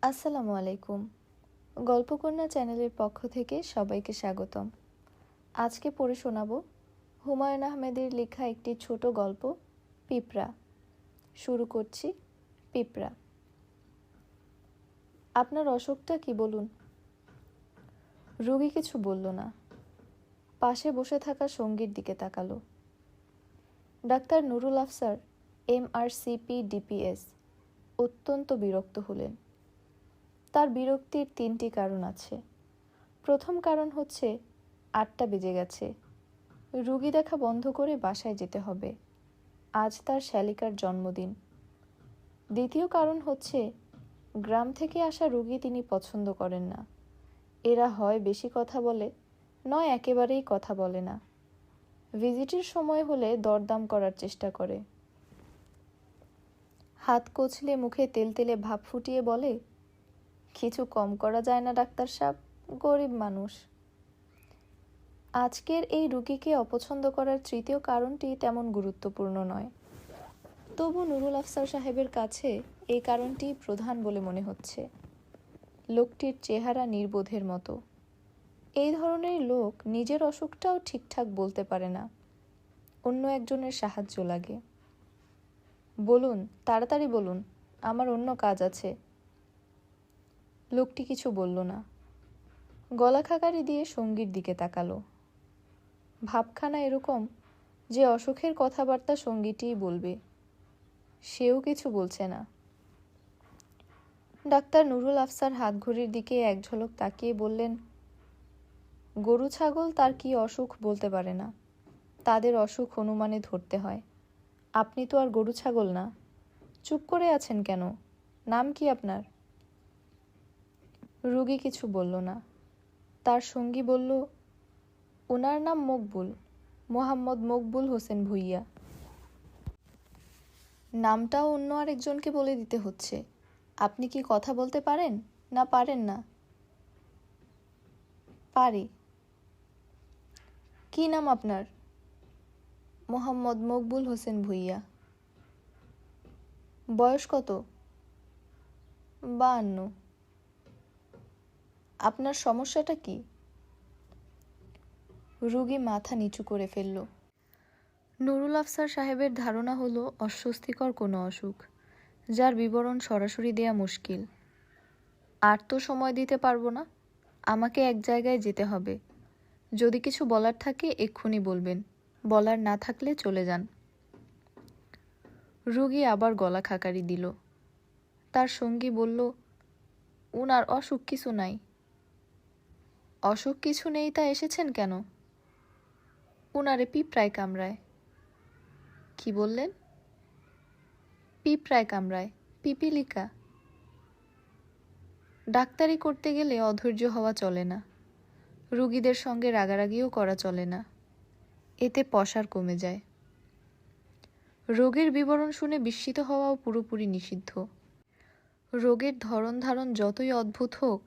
আসসালামু আলাইকুম। গল্পকন্যা চ্যানেলের পক্ষ থেকে সবাইকে স্বাগতম। আজকে পড়ে শোনাব হুমায়ুন আহমেদের লেখা একটি ছোট গল্প, পিঁপড়া। শুরু করছি। পিঁপড়া। আপনার অসুখটা কি বলুন? রোগী কিছু বলল না। পাশে বসে থাকা সঙ্গীর দিকে তাকালো। Doctor Nurul Afsar, MRCP DPS অত্যন্ত বিরক্ত হলেন। তার বিরক্তির 3টি কারণ আছে। প্রথম কারণ হচ্ছে 8টা বেজে গেছে, রুগী দেখা বন্ধ করে বাসায় যেতে হবে। আজ তার শ্যালিকার জন্মদিন। দ্বিতীয় কারণ হচ্ছে গ্রাম থেকে আসা রুগী তিনি পছন্দ করেন না। এরা হয় বেশি কথা বলে, নয় একেবারেই কথা বলে না। ভিজিটের সময় হলে দরদাম করার চেষ্টা করে। হাত কচলে মুখে তেলতেলে ভাব ফুটিয়ে বলে, কিছু কম করা যায় না ডাক্তার সাহেব, গরিব মানুষ। আজকের এই রুগীকে অপছন্দ করার তৃতীয় কারণটি তেমন গুরুত্বপূর্ণ নয়, তবু নুরুল আফসার সাহেবের কাছে এই কারণটি প্রধান বলে মনে হচ্ছে। লোকটির চেহারা নির্বোধের মতো। এই ধরনের লোক নিজের অসুখটাও ঠিকঠাক বলতে পারে না, অন্য একজনের সাহায্য লাগে। বলুন, তাড়াতাড়ি বলুন, আমার অন্য কাজ আছে। লোকটি কিছু বলল না। গলা খাকারি দিয়ে সঙ্গীর দিকে তাকালো। ভাবখানা এরকম যে অসুখের কথাবার্তা সঙ্গীটিই বলবে। সেও কিছু বলছে না। ডাক্তার নুরুল আফসার হাতঘড়ির দিকে এক ঝলক তাকিয়ে বললেন, গরু ছাগল তার কি অসুখ বলতে পারে না, তাদের অসুখ অনুমানে ধরতে হয়। আপনি তো আর গরু ছাগল না। চুপ করে আছেন কেন? নাম কি আপনার? রুগী কিছু বলল না। তার সঙ্গী বলল, ওনার নাম মকবুল, মোহাম্মদ মকবুল হোসেন ভুইয়া। নামটাও অন্য আরেকজনকে বলে দিতে হচ্ছে। আপনি কি কথা বলতে পারেন না পারেন না? পারি। কি নাম আপনার? মোহাম্মদ মকবুল হোসেন ভুইয়া। বয়স কত? 52। আপনার সমস্যাটা কি? রুগী মাথা নিচু করে ফেলল। নুরুল আফসার সাহেবের ধারণা হলো অস্বস্তিকর কোনো অসুখ, যার বিবরণ সরাসরি দেয়া মুশকিল। আর তো সময় দিতে পারবো না, আমাকে এক জায়গায় যেতে হবে। যদি কিছু বলার থাকে এক্ষুনি বলবেন, বলার না থাকলে চলে যান। রুগী আবার গলা খাকারি দিল। তার সঙ্গী বলল, উনার অসুখ কিছু নাই। অসুখ কিছু নেই তা এসেছেন কেন? উনারে পিঁপড়ায় কামড়ায়। কি বললেন? পিঁপড়ায় কামড়ায়, পিপিলিকা। ডাক্তারি করতে গেলে অধৈর্য হওয়া চলে না, রুগীদের সঙ্গে রাগারাগিও করা চলে না, এতে পসার কমে যায়। রোগের বিবরণ শুনে বিস্মিত হওয়াও পুরোপুরি নিষিদ্ধ। রোগের ধরন ধারণ যতই অদ্ভুত হোক,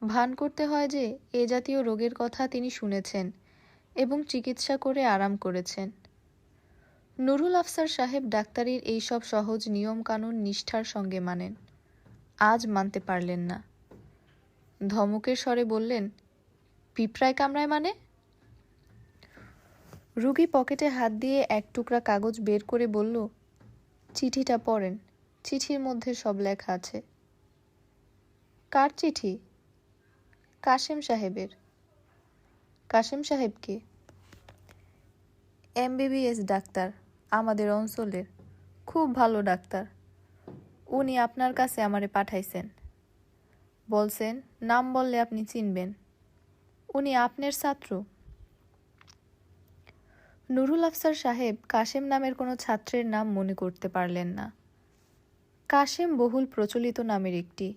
ভান করতে হয় যে এ জাতীয় রোগের কথা তিনি শুনেছেন এবং চিকিৎসা করে আরাম করেছেন। নুরুল আফসার সাহেব ডাক্তারির এইসব সহজ নিয়মকানুন নিষ্ঠার সঙ্গে মানেন। আজ মানতে পারলেন না। ধমকের স্বরে বললেন, পিঁপড়ায় কামড়ায় মানে? রুগী পকেটে হাত দিয়ে এক টুকরা কাগজ বের করে বলল, চিঠিটা পড়েন, চিঠির মধ্যে সব লেখা আছে। কার চিঠি? কাশেম সাহেবের। কাশেম সাহেবকে? MBBS ডাক্তার, আমাদের অঞ্চলের, খুব ভালো ডাক্তার। উনি আপনার কাছে আমারে পাঠাইছেন। বলছেন নাম বললে আপনি চিনবেন। উনি আপনার ছাত্র? নুরুল আফসার সাহেব কাশেম নামের কোনো ছাত্রের নাম মনে করতে পারলেন না। কাশেম বহুল প্রচলিত নামের একটি।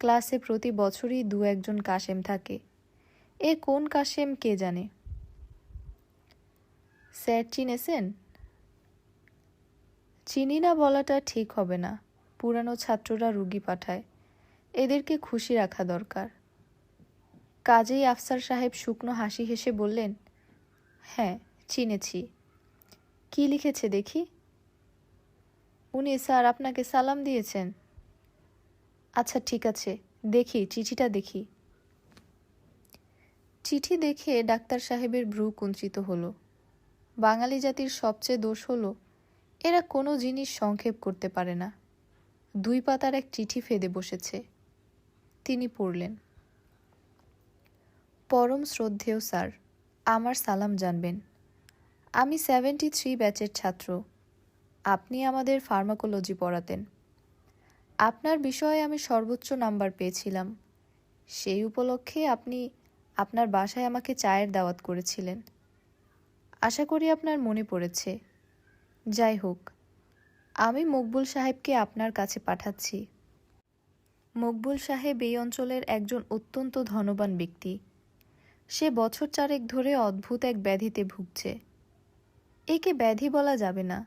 ক্লাসে প্রতি বছরই 2-1 কাশেম থাকে। এ কোন কাশেম কে জানে। স্যার চিনেছেন? চিনি না বলাটা ঠিক হবে না। পুরানো ছাত্ররা রুগী পাঠায়, এদেরকে খুশি রাখা দরকার। কাজেই আফসার সাহেব শুকনো হাসি হেসে বললেন, হ্যাঁ চিনেছি। কি লিখেছে দেখি? উনি স্যার আপনাকে সালাম দিয়েছেন। আচ্ছা ঠিক আছে, দেখি, চিঠিটা দেখি। চিঠি দেখে ডাক্তার সাহেবের ভ্রু কুঞ্চিত হলো। বাঙালি জাতির সবচেয়ে দোষ হলো এরা কোনো জিনিস সংক্ষেপ করতে পারে না। 2 পাতার এক চিঠি ফেদে বসেছে। তিনি পড়লেন, পরম শ্রদ্ধেয় স্যার, আমার সালাম জানবেন। আমি 73 ব্যাচের ছাত্র। আপনি আমাদের ফার্মাকোলজি পড়াতেন। আপনার বিষয়ে আমি সর্বোচ্চ নাম্বার পেয়েছিলাম। সেই উপলক্ষে আপনি আপনার বাসায় আমাকে চায়ের দাওয়াত করেছিলেন। আশা করি আপনার মনে পড়েছে। যাই হোক, আমি মকবুল সাহেবকে আপনার কাছে পাঠাচ্ছি। মকবুল সাহেব এই অঞ্চলের একজন অত্যন্ত ধনবান ব্যক্তি। সে বছর 4 ধরে অদ্ভুত এক ব্যাধিতে ভুগছে। একে ব্যাধি বলা যাবে না,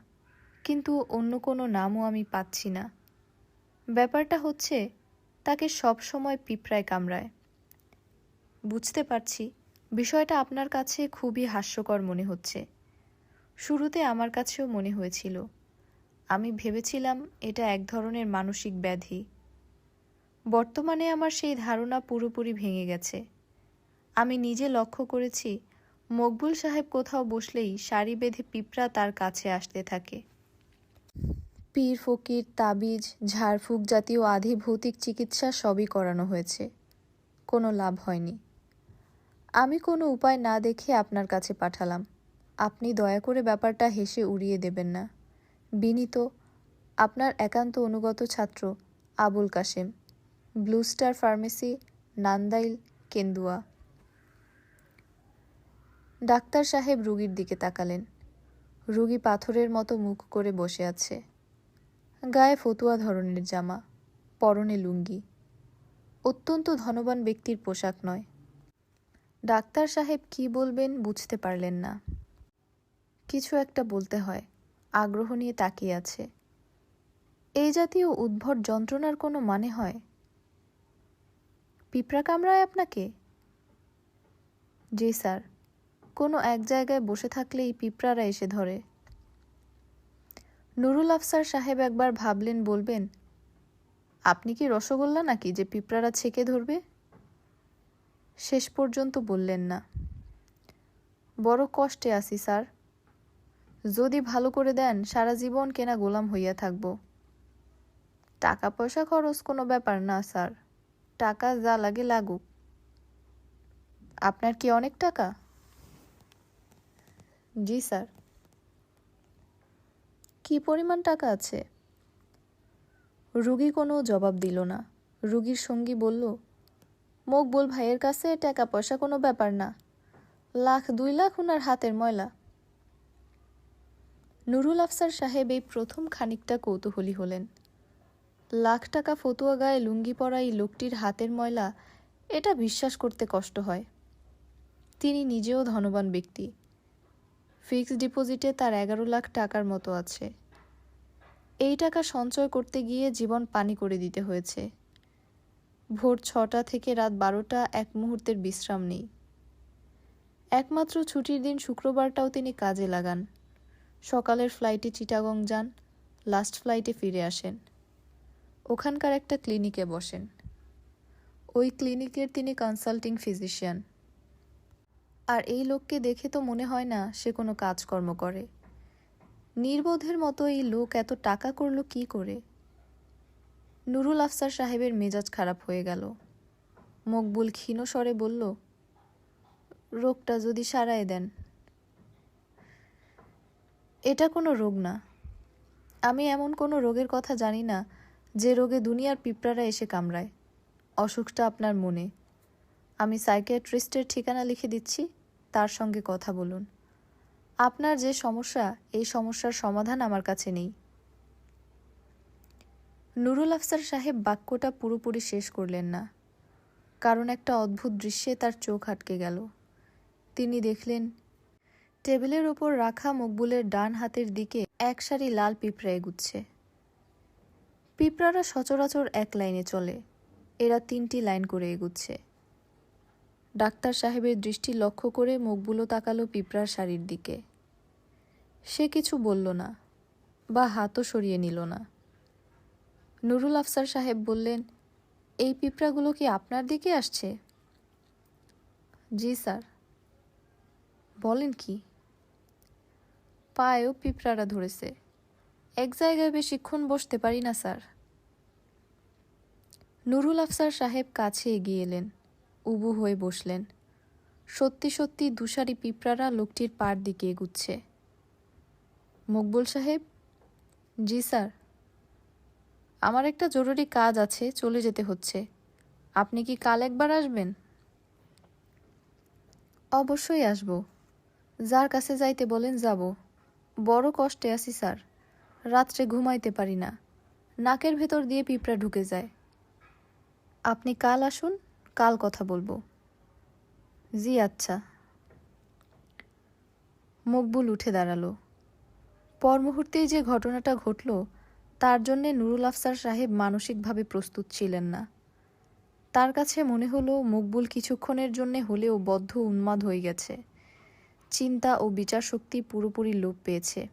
কিন্তু অন্য কোনো নামও আমি পাচ্ছি না। ব্যাপারটা হচ্ছে তাকে সব সময় পিঁপড়ায় কামড়ায়। বুঝতে পারছি বিষয়টা আপনার কাছে খুবই হাস্যকর মনে হচ্ছে। শুরুতে আমার কাছেও মনে হয়েছিল। আমি ভেবেছিলাম এটা এক ধরনের মানসিক ব্যাধি। বর্তমানে আমার সেই ধারণা পুরোপুরি ভেঙে গেছে। আমি নিজে লক্ষ্য করেছি মকবুল সাহেব কোথাও বসলেই সারি বেঁধে পিঁপড়া তার কাছে আসতে থাকে। পীর ফকির, তাবিজ, ঝাড়ফুঁক জাতীয় আধি ভৌতিক চিকিৎসা সবই করানো হয়েছে, কোনো লাভ হয়নি। আমি কোনো উপায় না দেখে আপনার কাছে পাঠালাম। আপনি দয়া করে ব্যাপারটা হেসে উড়িয়ে দেবেন না। বিনীত, আপনার একান্ত অনুগত ছাত্র Abul Kashem, blue star pharmacy, Nandail, Kendua. Doctor সাহেব রুগীর দিকে তাকালেন। রুগী পাথরের মতো মুখ করে বসে আছে। গায়ে ফতুয়া ধরনের জামা, পরনে লুঙ্গি। অত্যন্ত ধনবান ব্যক্তির পোশাক নয়। ডাক্তার সাহেব কি বলবেন বুঝতে পারলেন না। কিছু একটা বলতে হয়, আগ্রহ নিয়ে তাকিয়ে আছে। এই জাতীয় উদ্ভট যন্ত্রণার কোনো মানে হয়? পিঁপড়া কামড়ায় আপনাকে? জি স্যার, কোনো এক জায়গায় বসে থাকলেই পিঁপড়ারা এসে ধরে। নুরুল আফসার সাহেব একবার ভাবলেন বলবেন, আপনি কি রসগোল্লা নাকি যে পিঁপড়ারা ছেঁকে ধরবে? শেষ পর্যন্ত বললেন না। বড় কষ্টে আছি স্যার। যদি ভালো করে দেন সারা জীবন কেনা গোলাম হইয়া থাকব। টাকা পয়সা খরচ কোনো ব্যাপার না স্যার, টাকা যা লাগে লাগুক। আপনার কি অনেক টাকা? জি স্যার। কি পরিমাণ টাকা আছে? রুগী কোনো জবাব দিল না। রুগীর সঙ্গী বলল, মকবুল ভাইয়ের কাছে টাকা পয়সা কোনো ব্যাপার না, 1,00,000-2,00,000 উনার হাতের ময়লা। নুরুল আফসার সাহেব এই প্রথম খানিকটা কৌতূহলী হলেন। 1,00,000 টাকা ফতুয়া গায়ে লুঙ্গি পরা এই লোকটির হাতের ময়লা, এটা বিশ্বাস করতে কষ্ট হয়। তিনি নিজেও ধনবান ব্যক্তি। ফিক্সড ডিপোজিটে তার 11 লাখ টাকার মতো আছে। এই টাকা সঞ্চয় করতে গিয়ে জীবন পানি করে দিতে হয়েছে। ভোর 6টা থেকে রাত 12টা এক মুহূর্তের বিশ্রাম নেই। একমাত্র ছুটির দিন শুক্রবারটাও তিনি কাজে লাগান। সকালের ফ্লাইটে চিটাগং যান, লাস্ট ফ্লাইটে ফিরে আসেন। ওখানকার একটা ক্লিনিকে বসেন। ওই ক্লিনিকের তিনি কনসাল্টিং ফিজিশিয়ান। আর এই লোককে দেখে তো মনে হয় না সে কোনো কাজকর্ম করে। নির্বোধের মতো এই লোক এত টাকা করলো কি করে? নুরুল আফসার সাহেবের মেজাজ খারাপ হয়ে গেল। মকবুল ক্ষীণ স্বরে বলল, রোগটা যদি সারায় দেন। এটা কোনো রোগ না। আমি এমন কোনো রোগের কথা জানি না যে রোগে দুনিয়ার পিঁপড়ারা এসে কামড়ায়। অসুখটা আপনার মনে। আমি সাইকিয়াট্রিস্টের ঠিকানা লিখে দিচ্ছি, তার সঙ্গে কথা বলুন। আপনার যে সমস্যা, এই সমস্যার সমাধান আমার কাছে নেই। নুরুল আফসার সাহেব বাক্যটা পুরোপুরি শেষ করলেন না, কারণ একটা অদ্ভুত দৃশ্যে তার চোখ আটকে গেল। তিনি দেখলেন টেবিলের ওপর রাখা মকবুলের ডান হাতের দিকে এক সারি লাল পিঁপড়া এগুচ্ছে। পিঁপড়ারা সচরাচর এক লাইনে চলে, এরা 3টি লাইন করে এগুচ্ছে। ডাক্তার সাহেবের দৃষ্টি লক্ষ্য করে মকবুলও তাকালো পিঁপড়ার সারির দিকে। সে কিছু বলল না, বা হাতও সরিয়ে নিল না। নুরুল আফসার সাহেব বললেন, এই পিঁপড়াগুলো কি আপনার দিকে আসছে? জি স্যার। বলেন কি? পায়েও পিঁপড়ারা ধরেছে। এক জায়গায় বেশিক্ষণ বসতে পারি না স্যার। নুরুল আফসার সাহেব কাছে এগিয়ে এলেন, উবু হয়ে বসলেন। সত্যি সত্যি দুসারি পিঁপড়ারা লোকটির পাড় দিকে এগুচ্ছে। মকবুল সাহেব? জি স্যার। আমার একটা জরুরি কাজ আছে, চলে যেতে হচ্ছে। আপনি কি কাল একবার আসবেন? অবশ্যই আসব। যার কাছে যাইতে বলেন যাব। বড় কষ্টে আছি স্যার। রাত্রে ঘুমাইতে পারি না। নাকের ভেতর দিয়ে পিঁপড়া ঢুকে যায়। আপনি কাল আসুন, কাল কথা বলবো। জি আচ্ছা। মকবুল উঠে দাঁড়ালো। পর মুহূর্তেই যে ঘটনাটা ঘটল তার জন্যে নুরুল আফসার সাহেব মানসিকভাবে প্রস্তুত ছিলেন না। তার কাছে মনে হলো মকবুল কিছুক্ষণের জন্যে হলেও বদ্ধ উন্মাদ হয়ে গেছে। চিন্তা ও বিচারশক্তি পুরোপুরি লোপ পেয়েছে।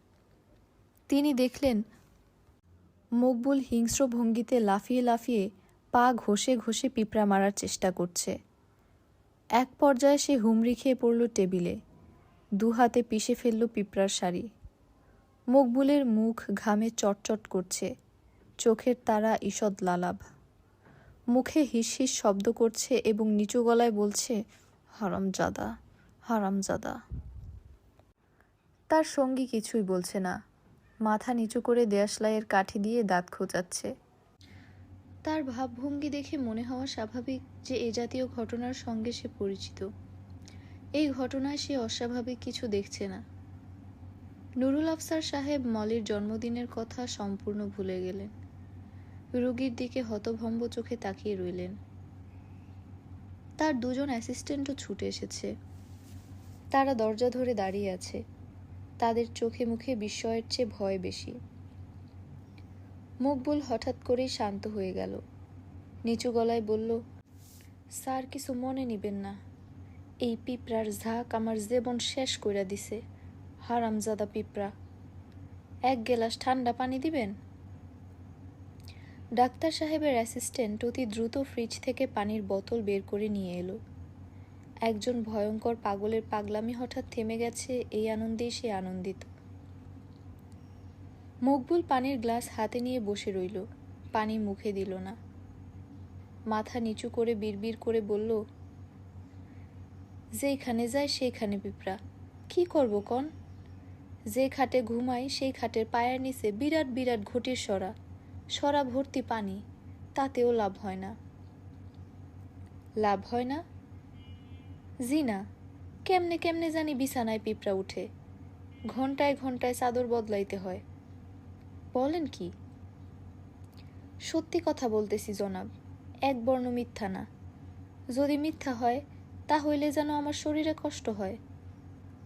তিনি দেখলেন মকবুল হিংস্র ভঙ্গিতে লাফিয়ে লাফিয়ে পা ঘষে ঘষে পিঁপড়া মারার চেষ্টা করছে। এক পর্যায়ে সে হুমড়ি খেয়ে পড়ল টেবিলে। দু হাতে পিষে ফেলল পিঁপড়ার শাড়ি। মকবুলের মুখ ঘামে চটচট করছে, চোখের তারা ঈষৎ লালাভ। মুখে হিস হিস শব্দ করছে এবং নিচু গলায় বলছে, হারামজাদা, হারামজাদা। তার সঙ্গী কিছুই বলছে না, মাথা নিচু করে দেয়াশলাইয়ের কাঠি দিয়ে দাঁত খোঁচাচ্ছে। তার ভাবভঙ্গি দেখে মনে হওয়া স্বাভাবিক যে এ জাতীয় ঘটনার সঙ্গে সে পরিচিত। এই ঘটনায় সে অস্বাভাবিক কিছু দেখছে না। নুরুল আফসার সাহেব মলির জন্মদিনের কথা সম্পূর্ণ ভুলে গেলেন। রোগীর দিকে হতভম্ব চোখে তাকিয়ে রইলেন। তার দুজন অ্যাসিস্ট্যান্টও ছুটে এসেছে। তারা দরজা ধরে দাঁড়িয়ে আছে। তাদের চোখে মুখে বিস্ময়ের চেয়ে ভয় বেশি। মকবুল হঠাৎ করেই শান্ত হয়ে গেল। নিচু গলায় বলল, স্যার কিছু মনে নিবেন না। এই পিঁপড়ার ঝাঁক আমার জীবন শেষ কইরা দিছে। হারামজাদা পিঁপড়া। এক গেলাস ঠান্ডা পানি দিবেন? ডাক্তার সাহেবের অ্যাসিস্ট্যান্ট অতি দ্রুত ফ্রিজ থেকে পানির বোতল বের করে নিয়ে এলো। একজন ভয়ঙ্কর পাগলের পাগলামি হঠাৎ থেমে গেছে, এই আনন্দেই সে আনন্দিত। মকবুল পানির গ্লাস হাতে নিয়ে বসে রইল, পানি মুখে দিল না। মাথা নিচু করে বিড়বিড় করে বলল, যেইখানে যায় সেইখানে পিঁপড়া, কি করব কন? যে খাটে ঘুমাই সেই খাটের পায়ের নিচে বিরাট বিরাট ঘটির সরা, সরা ভর্তি পানি, তাতেও লাভ হয় না। লাভ হয় না? জি না। কেমনে কেমনে জানি বিছানায় পিঁপড়া উঠে। ঘন্টায় ঘন্টায় চাদর বদলাইতে হয়। বলেন কি? সত্যি কথা বলতেছি জনাব, এক বর্ণ মিথ্যা না। যদি মিথ্যা হয় তাহলে যেন আমার শরীরে কষ্ট হয়।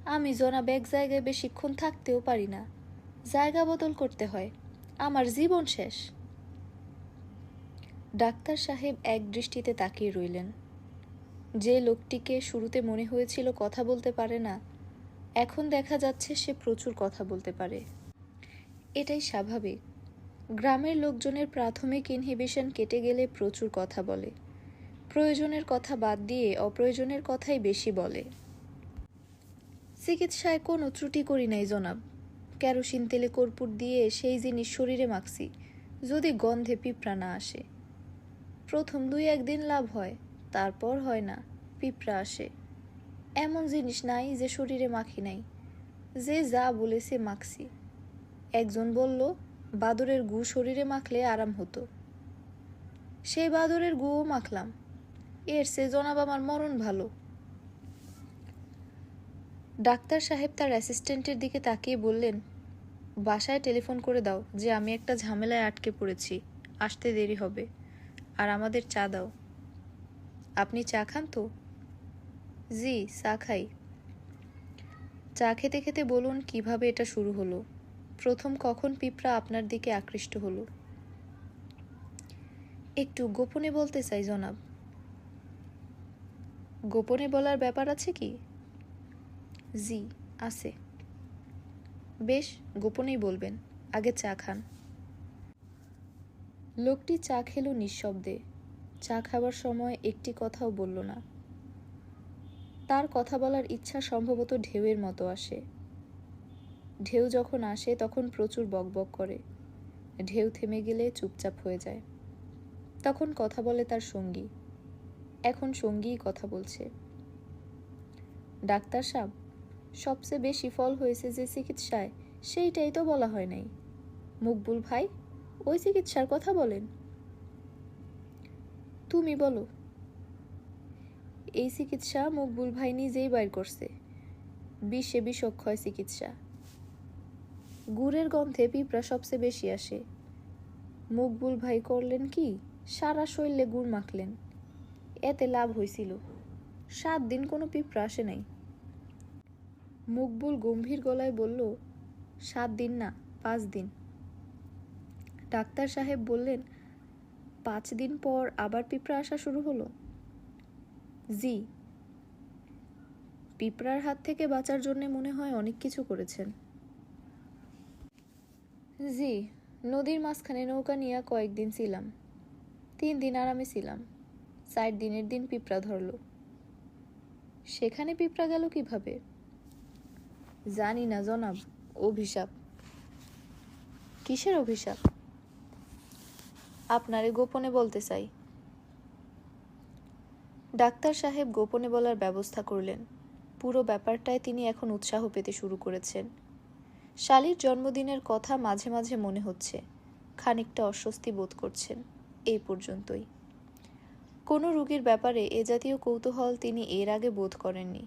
আমি জনাব এক জায়গায় বেশিক্ষণ থাকতেও পারি না, জায়গা বদল করতে হয়। আমার জীবন শেষ। ডাক্তার সাহেব এক দৃষ্টিতে তাকিয়ে রইলেন। যে লোকটিকে শুরুতে মনে হয়েছিল কথা বলতে পারে না, এখন দেখা যাচ্ছে সে প্রচুর কথা বলতে পারে। এটাই স্বাভাবিক। গ্রামের লোকজনের প্রাথমিক ইনহিবিশন কেটে গেলে প্রচুর কথা বলে। প্রয়োজনের কথা বাদ দিয়ে অপ্রয়োজনের কথাই বেশি বলে। চিকিৎসায় কোনো ত্রুটি করি নাই জনাব। কেরোসিন তেলে কর্পূর দিয়ে সেই জিনিস শরীরে মাখছি, যদি গন্ধে পিঁপড়া না আসে। প্রথম 2-1 দিন লাভ হয়, তারপর হয় না, পিঁপড়া আসে। এমন জিনিস নাই যে শরীরে মাখি নাই, যে যা বলেছে মাখছি। একজন বলল বাদরের গু শরীরে মাখলে আরাম হতো। সেই বাদরের গুও মাখলাম, এর সে জনাব আমার মরণ ভালো। ডাক্তার সাহেব তার অ্যাসিস্ট্যান্টের দিকে তাকিয়ে বললেন, বাসায় টেলিফোন করে দাও যে আমি একটা ঝামেলায় আটকে পড়েছি, আসতে দেরি হবে। আর আমাদের চা দাও। আপনি চা খান তো? জি, চা খাই। চা খেতে খেতে বলুন কিভাবে এটা শুরু হলো, প্রথম কখন পিঁপড়া আপনার দিকে আকৃষ্ট হলো। একটু গোপনে বলতে চাই জনাব। গোপনে বলার ব্যাপার আছে কি? জি আছে। বেশ, গোপনেই বলবেন, আগে চা খান। লোকটি চা খেল নিঃশব্দে। চা খাবার সময় একটি কথাও বলল না। তার কথা বলার ইচ্ছা সম্ভবত ঢেউয়ের মতো আসে। ঢেউ যখন আসে তখন প্রচুর বকবক করে, ঢেউ থেমে গেলে চুপচাপ হয়ে যায়। তখন কথা বলে তার সঙ্গী। এখন সঙ্গীই কথা বলছে। ডাক্তার সাহেব, সবচেয়ে বেশি ফল হয়েছে যে চিকিৎসায়, সেইটাই তো বলা হয় নাই। মকবুল ভাই, ওই চিকিৎসার কথা বলেন। তুমি বলো। এই চিকিৎসা মকবুল ভাই নিজেই বাইর করছে, বিষে বিষক্ষয় চিকিৎসা। গুড়ের গন্ধে পিঁপড়া সবচেয়ে বেশি আসে। মকবুল ভাই করলেন কি, সারা শরীরে গুড় মাখলেন। এতে লাভ হয়েছিল, 7 দিন কোনো পিঁপড়া আসে নাই। মকবুল গম্ভীর গলায় বলল, 7 দিন না, 5 দিন। ডাক্তার সাহেব বললেন, 5 দিন পর আবার পিঁপড়া আসা শুরু হলো? জি। পিঁপড়ার হাত থেকে বাঁচার জন্য মনে হয় অনেক কিছু করেছেন। জি, নদীর মাঝখানে নৌকা নিয়ে কয়েকদিন ছিলাম। 3 দিন আরামে ছিলাম। 4 দিনের দিন পিঁপড়া ধরলো। সেখানে পিঁপড়া গেল কিভাবে? জানি না জনাব, অভিশাপ। কিসের অভিশাপ? আপনারে গোপনে বলতে চাই। ডাক্তার সাহেব গোপনে বলার ব্যবস্থা করলেন। পুরো ব্যাপারটায় তিনি এখন উৎসাহ পেতে শুরু করেছেন। শালির জন্মদিনের কথা মাঝে মাঝে মনে হচ্ছে, খানিকটা অস্বস্তি বোধ করছেন। এই পর্যন্তই। কোনো রোগীর ব্যাপারে এ জাতীয় কৌতূহল তিনি এর আগে বোধ করেননি।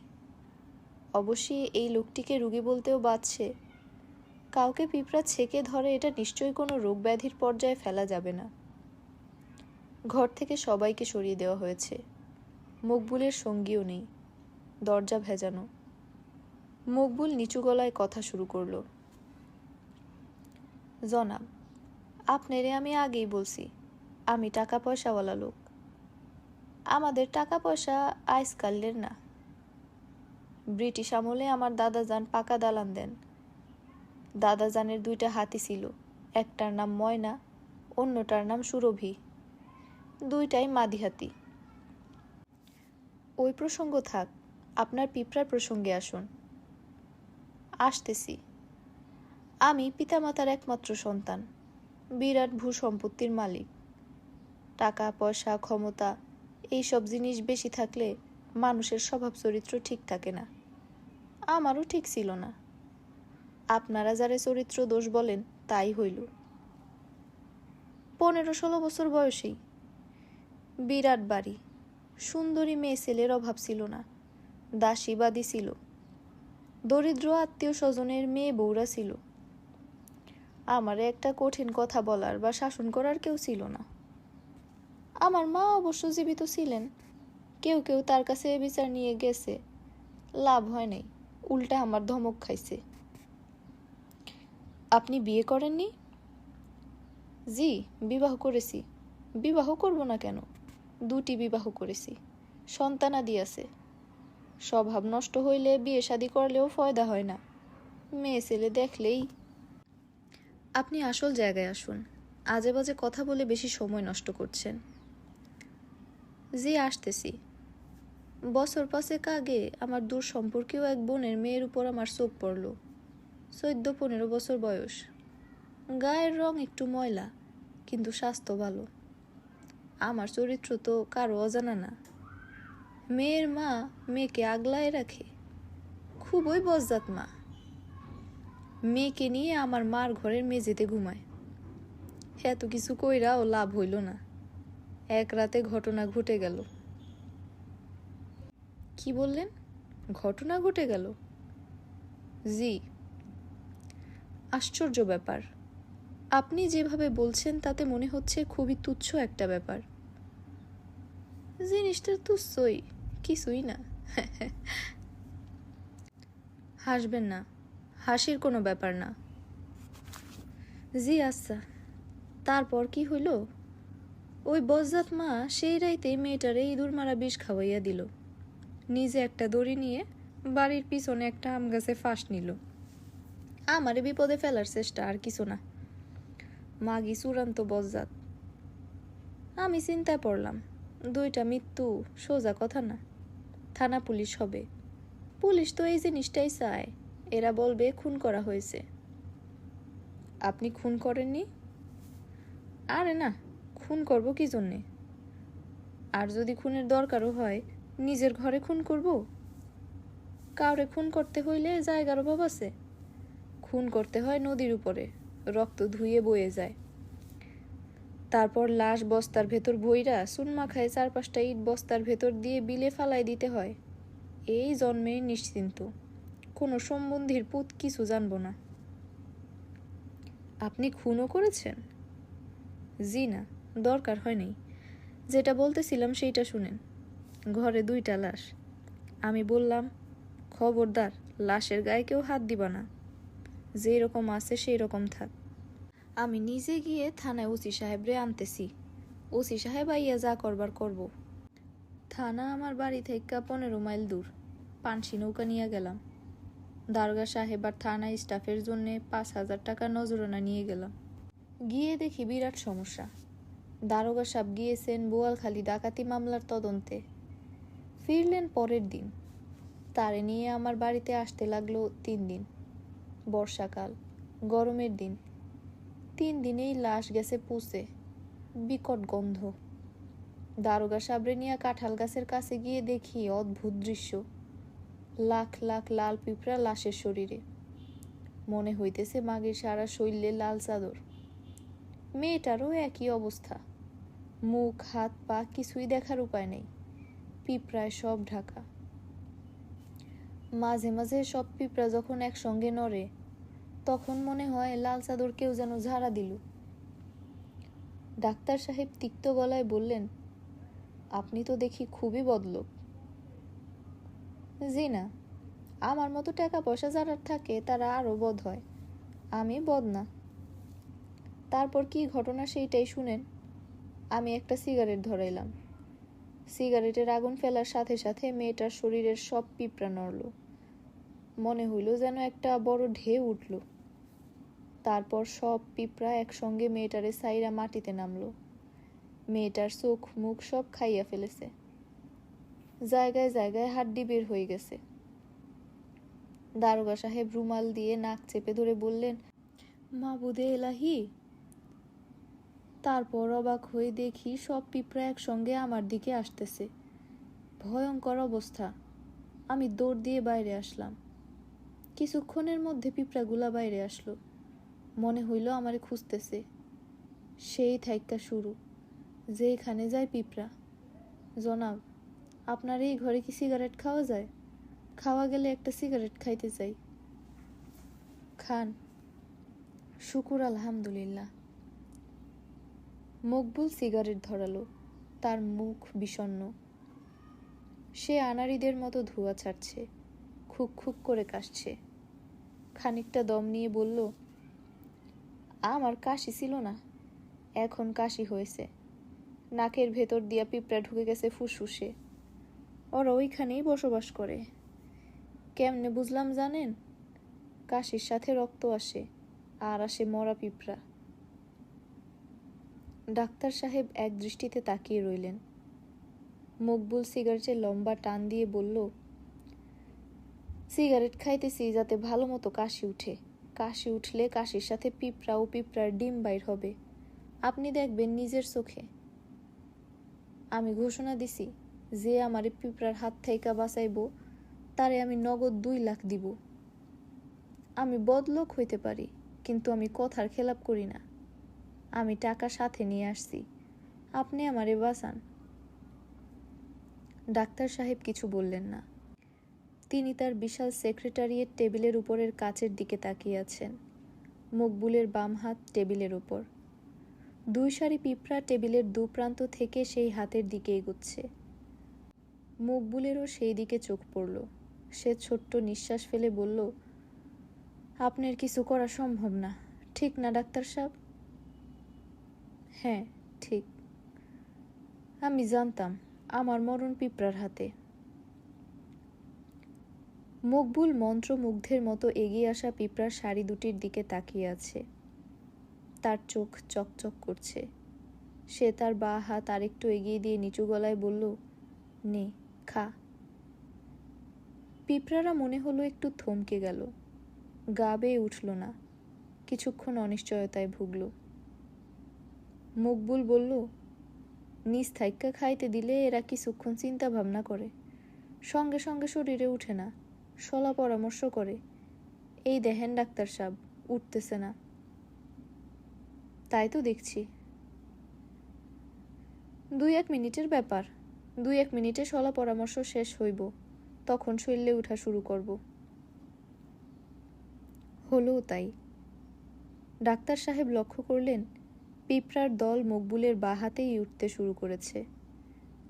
অবশ্যই এই লোকটিকে রোগী বলতেও বাধছে। কাউকে পিঁপড়া ছেকে ধরে, এটা নিশ্চয়ই কোনো রোগ ব্যাধির পর্যায়ে ফেলা যাবে না। ঘর থেকে সবাইকে সরিয়ে দেওয়া হয়েছে। মকবুলের সঙ্গীও নেই। দরজা ভেজানো। মকবুল নিচু গলায় কথা শুরু করলো। জনাব, আপনারে আমি আগেই বলছি, আমি টাকা পয়সাওয়ালা লোক। আমাদের টাকা পয়সা আইজকালের না। ব্রিটিশ আমলে আমার দাদাজান পাকা দালান দেন। দাদাজানের 2টা হাতি ছিল, একটার নাম ময়না, অন্যটার নাম সুরভি। 2টাই মাদি হাতি। ওই প্রসঙ্গ থাক, আপনার পিঁপড়ার প্রসঙ্গে আসুন। আসতেছি। আমি পিতামাতার একমাত্র সন্তান, বিরাট ভূসম্পত্তির মালিক। টাকা পয়সা ক্ষমতা এইসব জিনিস বেশি থাকলে মানুষের স্বভাব চরিত্র ঠিক থাকে না। আমারও ঠিক ছিল না। আপনারা যারে চরিত্র দোষ বলেন তাই হইল। 15-16 বছর বয়সেই। বিরাট বাড়ি, সুন্দরী মেয়ে ছেলের অভাব ছিল না। দাসীবাদী ছিল। দরিদ্র আত্মীয় স্বজনের মেয়ে বউরা ছিল। আমারে একটা কঠিন কথা বলার বা শাসন করার কেউ ছিল না। আমার মা অবশ্য জীবিত ছিলেন। কেউ কেউ তার কাছে বিচার নিয়ে গেছে, লাভ হয় নাই, উল্টা আমার ধমক খাইছে। আপনি বিয়ে করেননি? জি, বিবাহ করেছি। বিবাহ করব না কেন? 2টি বিবাহ করেছি, সন্তানাদি আছে। স্বভাব নষ্ট হইলে বিয়ে শাদী করলেও ফয়দা হয় না। মেয়ে ছেলে দেখলেই। আপনি আসল জায়গায় আসুন। আজে বাজে কথা বলে বেশি সময় নষ্ট করছেন। জি, আসতেছি। বছর 5 আগে আমার দূর সম্পর্কীয় এক বোনের মেয়ের উপর আমার চোখ পড়ল। 14-15 বছর বয়স। গায়ের রং একটু ময়লা, কিন্তু স্বাস্থ্য ভালো। আমার চরিত্র তো কারো অজানা না। মেয়ের মা মেয়েকে আগলায় রাখে, খুবই বজ্জাত মা। মেয়েকে নিয়ে আমার মার ঘরের মেঝেতে ঘুমায়। এত কিছু কইরাও লাভ হইল না। এক রাতে ঘটনা ঘটে গেল। কি বললেন? ঘটনা ঘটে গেল? জি। আশ্চর্য ব্যাপার। আপনি যেভাবে বলছেন তাতে মনে হচ্ছে খুবই তুচ্ছ একটা ব্যাপার। জিনিসটা তুচ্ছই, কিছুই না। হাসবেন না, হাসির কোনো ব্যাপার না। জি আচ্ছা, তারপর কি হইল? ওই বজ্জাত মা সেই রাইতে মেয়েটারে ইঁদুর মারা বিষ খাওয়াইয়া দিল। নিজে একটা দড়ি নিয়ে বাড়ির পিছনে একটা আম গাছে ফাঁস নিল। আমারে বিপদে ফেলার চেষ্টা, আর কিছু না। মাগি চূড়ান্ত বজ্জাত। আমি চিন্তায় পড়লাম। 2টা মৃত্যু সোজা কথা না। থানা পুলিশ হবে। পুলিশ তো এই জিনিসটাই চায়, এরা বলবে খুন করা হয়েছে। আপনি খুন করেননি? আরে না, খুন করব কি জন্যে? আর যদি খুনের দরকারও হয়, নিজের ঘরে খুন করব? কাউরে খুন করতে হইলে জায়গার অভাব আছে? খুন করতে হয় নদীর উপরে, রক্ত ধুয়ে বয়ে যায়। তারপর লাশ বস্তার ভেতর বইরা চুনমা খায় 4-5টা ইট বস্তার ভেতর দিয়ে বিলে ফালাই দিতে হয়। এই জন্মের নিশ্চিন্ত, কোনো সম্বন্ধীর পুত কিছু জানবো না। আপনি খুনও করেছেন? জি না, দরকার হয় নাই। যেটা বলতেছিলাম সেইটা শুনেন। ঘরে 2টা লাশ। আমি বললাম, খবরদার লাশের গায়ে কেউ হাত দিবা না, যেই রকম আছে সেই রকম থাক। আমি নিজে গিয়ে থানায় ওসি সাহেবরে আনতেছি। ওসি সাহেব আইয়া যা করবার করব। থানা আমার বাড়ি থেকে 15 মাইল দূর। পানসি নৌকা নিয়ে গেলাম। দারোগা সাহেব আর থানা স্টাফের জন্য 5,000 টাকা নজরানা নিয়ে গেলাম। গিয়ে দেখি বিরাট সমস্যা। দারোগা সাহেব গিয়েছেন বোয়ালখালী ডাকাতি মামলার তদন্তে। ফিরলেন পরের দিন। তারে নিয়ে আমার বাড়িতে আসতে লাগলো 3 দিন। বর্ষাকাল, গরমের দিন। 3 দিনেই লাশ গেছে পুষে, বিকট গন্ধ। দারোগা সাবরে নিয়ে কাঁঠাল গাছের কাছে গিয়ে দেখি অদ্ভুত দৃশ্য। লাখ লাখ লাল পিঁপড়া লাশের শরীরে। মনে হইতেছে মাগির সারা শরীরে লাল চাদর। মেয়েটারও একই অবস্থা। মুখ হাত পা কিছুই দেখার উপায় নেই, পিঁপড়ায় সব ঢাকা। মাঝে মাঝে সব পিঁপড়া যখন একসঙ্গে নড়ে, তখন মনে হয় লাল চাদর কেউ যেন ঝাড়া দিল। ডাক্তার সাহেব তিক্ত গলায় বললেন, আপনি তো দেখি খুবই বদলোক। জি না, আমার মতো টাকা পয়সা যারা থাকে তারা আরো বদ হয়, আমি বদ না। তারপর কি ঘটনা সেইটাই শুনেন। আমি একটা সিগারেট ধরাইলাম। সিগারেটের আগুন ফেলার সাথে সাথে মেয়েটার শরীরের সব পিঁপড়া নড়ল। মনে হইল যেন একটা বড় ঢেউ উঠল। তারপর সব পিঁপড়া একসঙ্গে মেয়েটারে সাইরা মাটিতে নামলো। মেয়েটার চোখ মুখ সব খাইয়া ফেলেছে। জায়গায় জায়গায় হাড্ডি বের হয়ে গেছে। দারোগা সাহেব রুমাল দিয়ে নাক চেপে ধরে বললেন, মাবুদে এলাহি। তারপর অবাক হয়ে দেখি সব পিঁপড়া একসঙ্গে আমার দিকে আসতেছে। ভয়ঙ্কর অবস্থা। আমি দৌড় দিয়ে বাইরে আসলাম। কিছুক্ষণের মধ্যে পিঁপড়াগুলা বাইরে আসলো। মনে হইল আমারে খুঁজতেছে। সেই থাইক্কা শুরু, যেখানে যায় পিঁপড়া। জনাব, আপনার এই ঘরে কি সিগারেট খাওয়া যায়? খাওয়া গেলে একটা সিগারেট খাইতে চাই। খান। শুকুর আলহামদুলিল্লাহ। মকবুল সিগারেট ধরালো। তার মুখ বিষণ্ণ। সে আনাড়িদের মতো ধোঁয়া ছাড়ছে, খুক খুক করে কাশছে। খানিকটা দম নিয়ে বলল, আমার কাশি ছিল না, এখন কাশি হয়েছে। নাকের ভেতর দিয়া পিঁপড়া ঢুকে গেছে ফুসফুসে। ওরা ওইখানেই বসবাস করে। কেমনে বুঝলাম জানেন? কাশির সাথে রক্ত আসে, আর আসে মরা পিঁপড়া। ডাক্তার সাহেব এক দৃষ্টিতে তাকিয়ে রইলেন। মকবুল সিগারেটের লম্বা টান দিয়ে বলল, সিগারেট খাইতেছি যাতে ভালো মতো কাশি উঠে। কাশি উঠলে কাশির সাথে পিঁপড়া ও পিঁপড়ার ডিম বাইর হবে, আপনি দেখবেন নিজের চোখে। আমি ঘোষণা দিছি, যে আমারে পিঁপড়ার হাত থেকে বাঁচাইব তারে আমি নগদ 2 লাখ দিব। আমি বদলোক হইতে পারি, কিন্তু আমি কথার খেলাপ করি না। আমি টাকা সাথে নিয়ে আসছি, আপনি আমারে বাঁচান। ডাক্তার সাহেব কিছু বললেন না। তিনি তার বিশাল সেক্রেটারিয়েট টেবিলের উপরের কাচের দিকে তাকিয়ে আছেন। মকবুলের বাম হাত টেবিলের উপর। 2 সারি পিঁপড়া টেবিলের দুপ্রান্ত থেকে সেই হাতের দিকে এগুচ্ছে। মকবুলেরও সেই দিকে চোখ পড়ল। সে ছোট্ট নিঃশ্বাস ফেলে বলল, আপনার কিছু করা সম্ভব না, ঠিক না ডাক্তার সাহেব? হ্যাঁ, ঠিক। আমি জানতাম আমার মরণ পিঁপড়ার হাতে। মকবুল মন্ত্রমুগ্ধের মতো এগিয়ে আসা পিঁপড়ার সারি দুটির দিকে তাকিয়ে আছে। তার চোখ চকচক করছে। সে তার বাঁ হাত আরেকটু এগিয়ে দিয়ে নিচু গলায় বলল, নে, খা। পিঁপড়ারা মনে হলো একটু থমকে গেল। গা বেয়ে উঠল না। কিছুক্ষণ অনিশ্চয়তায় ভুগল। মকবুল বলল, নিজ থাইক্কা খাইতে দিলে এরা কিছুক্ষণ চিন্তা ভাবনা করে, সঙ্গে সঙ্গে শরীরে উঠে না, সলা পরামর্শ করে। এই দেখেন ডাক্তার সাহেব, উঠতেছে না। তাই তো দেখছি। 2-1 মিনিটের ব্যাপার। 2-1 মিনিটে সলা পরামর্শ শেষ হইব, তখন শরীরে উঠা শুরু করব। হলো তাই। ডাক্তার সাহেব লক্ষ্য করলেন পিঁপড়ার দল মকবুলের বাঁ হাতেই উঠতে শুরু করেছে।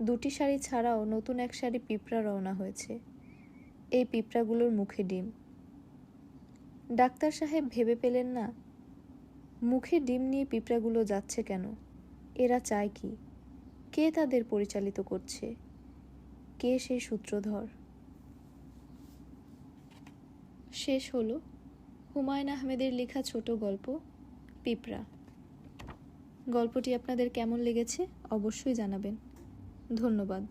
2টি সারি ছাড়াও নতুন এক সারি পিঁপড়া রওনা হয়েছে। এই পিঁপড়াগুলোর মুখে ডিম। ডাক্তার সাহেব ভেবে পেলেন না, মুখে ডিম নিয়ে পিঁপড়াগুলো যাচ্ছে কেন, এরা চায় কি, কে তাদের পরিচালিত করছে, কে সেই সূত্রধর। শেষ হলো হুমায়ুন আহমেদের লেখা ছোট গল্প পিঁপড়া। গল্পটি আপনাদের কেমন লেগেছে অবশ্যই জানাবেন। ধন্যবাদ।